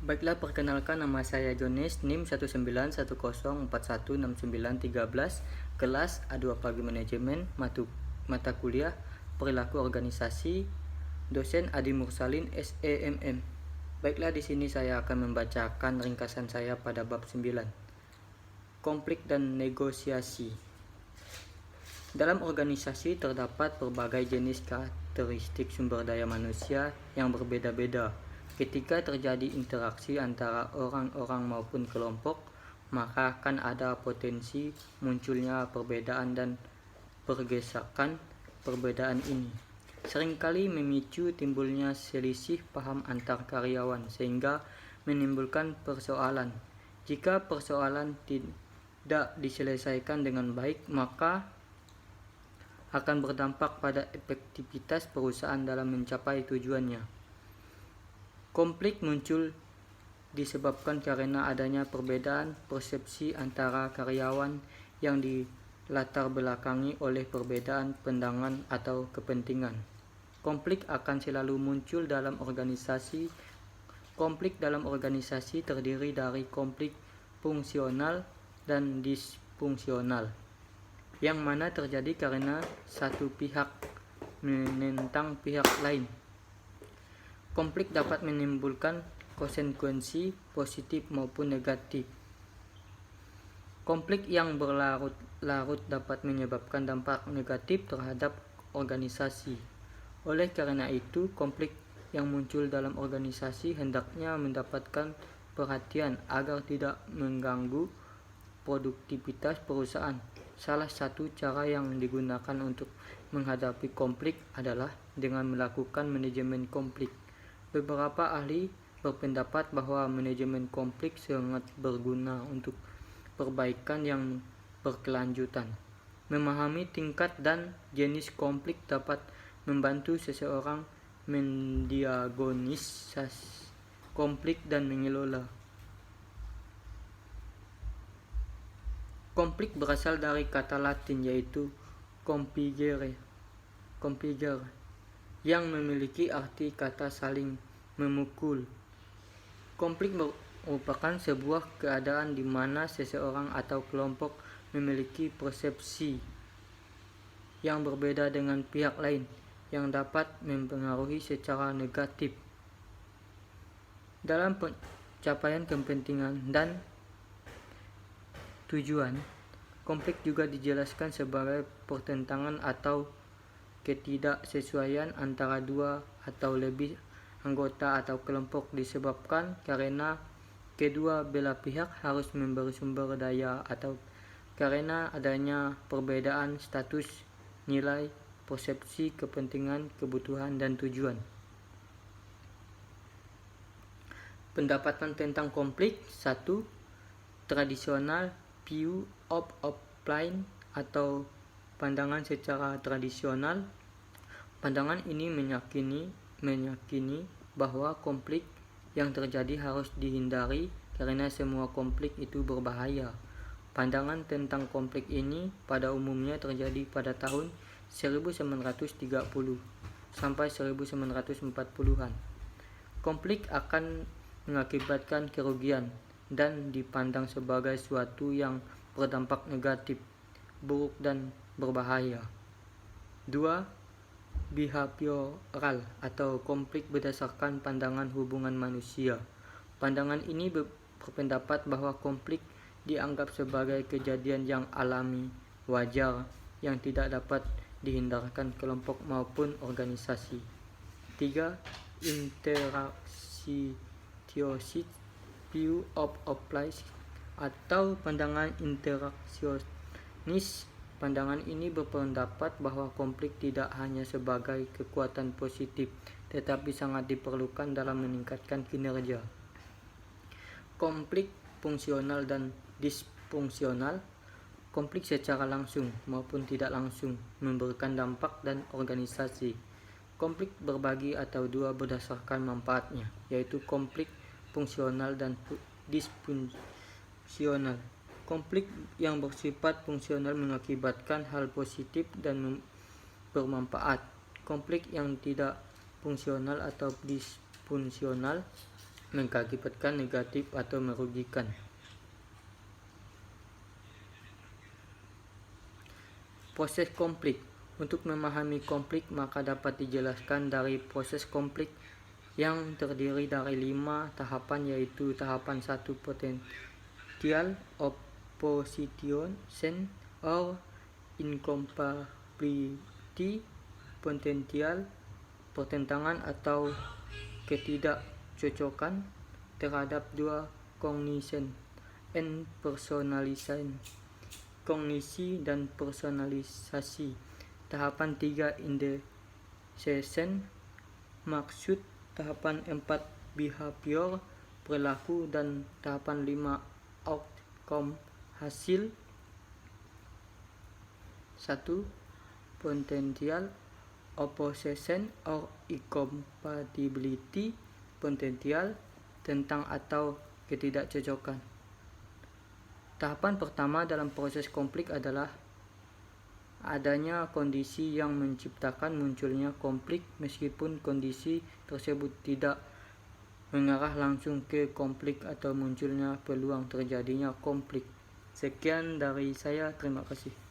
Baiklah, perkenalkan, nama saya Jones, NIM 19104169311, kelas A2 Pagi Manajemen, mata kuliah Perilaku Organisasi, dosen Adi Mursalin, SEMM. Baiklah, di sini saya akan membacakan ringkasan saya pada bab 9. Konflik dan negosiasi. Dalam organisasi terdapat berbagai jenis karakteristik sumber daya manusia yang berbeda-beda. Ketika terjadi interaksi antara orang-orang maupun kelompok, maka akan ada potensi munculnya perbedaan dan pergesekan perbedaan ini seringkali memicu timbulnya selisih paham antar karyawan sehingga menimbulkan persoalan. Jika persoalan tidak diselesaikan dengan baik, maka akan berdampak pada efektivitas perusahaan dalam mencapai tujuannya. Konflik muncul disebabkan karena adanya perbedaan persepsi antara karyawan yang dilatar belakangi oleh perbedaan pandangan atau kepentingan. Konflik akan selalu muncul dalam organisasi. Konflik dalam organisasi terdiri dari konflik fungsional dan disfungsional, yang mana terjadi karena satu pihak menentang pihak lain. Konflik dapat menimbulkan konsekuensi positif maupun negatif. Konflik yang berlarut-larut dapat menyebabkan dampak negatif terhadap organisasi. Oleh karena itu, konflik yang muncul dalam organisasi hendaknya mendapatkan perhatian agar tidak mengganggu produktivitas perusahaan. Salah satu cara yang digunakan untuk menghadapi konflik adalah dengan melakukan manajemen konflik. Beberapa ahli berpendapat bahwa manajemen konflik sangat berguna untuk perbaikan yang berkelanjutan. Memahami tingkat dan jenis konflik dapat membantu seseorang mendiagnosis konflik dan mengelola. Konflik berasal dari kata Latin yaitu configere, yang memiliki arti kata saling memukul. Konflik merupakan sebuah keadaan di mana seseorang atau kelompok memiliki persepsi yang berbeda dengan pihak lain yang dapat mempengaruhi secara negatif dalam pencapaian kepentingan dan tujuan. Konflik juga dijelaskan sebagai pertentangan atau ketidaksesuaian antara dua atau lebih anggota atau kelompok disebabkan karena kedua belah pihak harus memberi sumber daya atau karena adanya perbedaan status, nilai, persepsi, kepentingan, kebutuhan, dan tujuan. Pendapatan tentang konflik. 1. Tradisional view of offline atau pandangan secara tradisional. Pandangan ini meyakini bahwa konflik yang terjadi harus dihindari karena semua konflik itu berbahaya. Pandangan tentang konflik ini pada umumnya terjadi pada tahun 1930 sampai 1940-an. Konflik akan mengakibatkan kerugian dan dipandang sebagai suatu yang berdampak negatif, buruk, dan berbahaya. 2. Behavioral atau konflik berdasarkan pandangan hubungan manusia. Pandangan ini berpendapat bahwa konflik dianggap sebagai kejadian yang alami, wajar, yang tidak dapat dihindarkan kelompok maupun organisasi. 3. Interaksionis view of offline atau pandangan interaksionis. Pandangan ini berpendapat bahwa konflik tidak hanya sebagai kekuatan positif, tetapi sangat diperlukan dalam meningkatkan kinerja. Konflik fungsional dan disfungsional. Konflik secara langsung maupun tidak langsung memberikan dampak dan organisasi. Konflik berbagi atau dua berdasarkan manfaatnya, yaitu konflik fungsional dan disfungsional. Konflik yang bersifat fungsional mengakibatkan hal positif dan bermanfaat. Konflik yang tidak fungsional atau disfungsional mengakibatkan negatif atau merugikan. Proses konflik. Untuk memahami konflik maka dapat dijelaskan dari proses konflik yang terdiri dari 5 tahapan, yaitu tahapan 1 potential opposition or incompatibility, potential pertentangan atau ketidakcocokan terhadap 2 cognition and personalization, kognisi dan personalisasi. Tahapan 3 indecision, maksud. Tahapan 4 behavior, perilaku. Dan tahapan 5 outcome, hasil. 1. Potential opposition or incompatibility, potential tentang atau ketidakcocokan. Tahapan pertama dalam proses konflik adalah adanya kondisi yang menciptakan munculnya konflik, meskipun kondisi tersebut tidak mengarah langsung ke konflik atau munculnya peluang terjadinya konflik. Sekian dari saya, terima kasih.